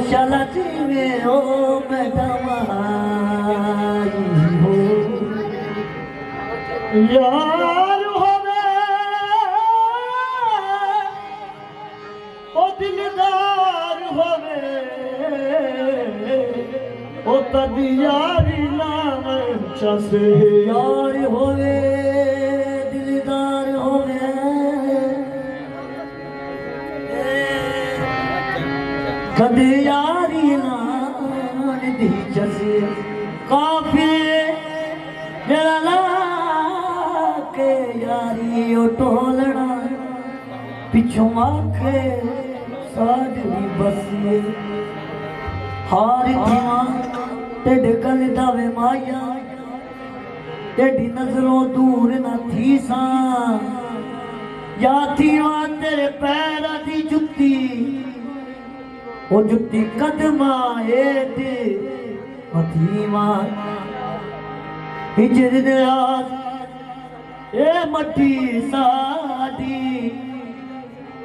गौशाला जीवे हो मैडम हो यार होवे ओ दिलदार होवे ओ तदी यारी नाम चसे यार होवे दिलदार होवे कदी यारी नाम दी चसे काफी जला के यारी ओ टोलना पिछों आखे साजरी बसी हार थिया तेरे गल दावे माया तेरी नजरों दूर न थी सा या थी वहां तेरे पैर दी जुत्ती ओ जुत्ती कदमा हेठ मथी वहां हिजर दे ए मटी साडी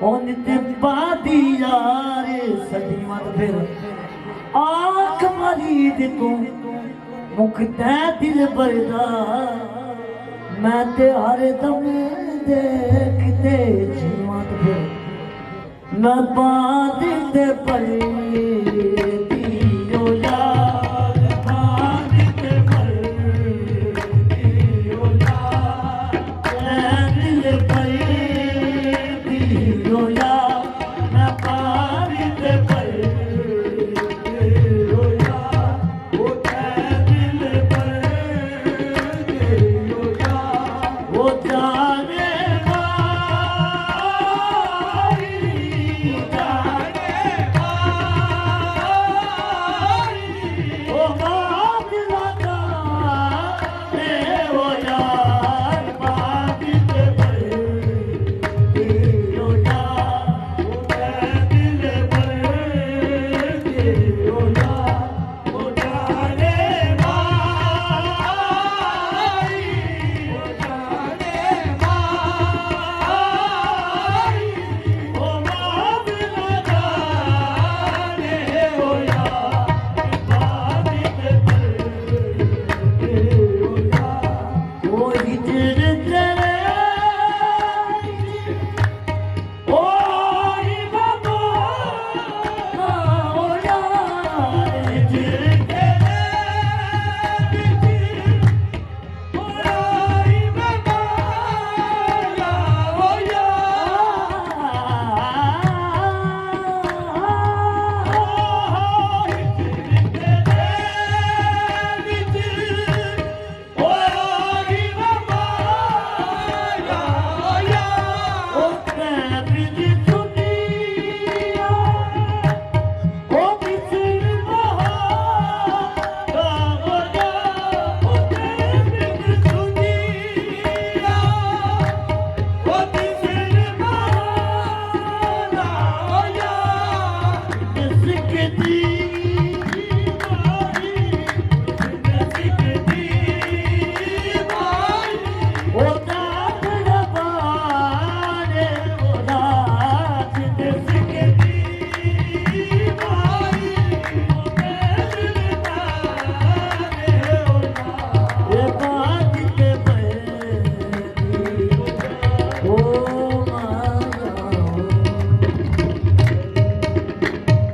ओन ते बादी यार सदी मत फिर आँख मारी दे तू मुख ते दिल बरदा मैं ते हर दम देखते जीवत फिर मैं बात ते पलती ओ यार बात ते पलती ओ यार मैं दिल पलती ओ यार मैं बात ते पलती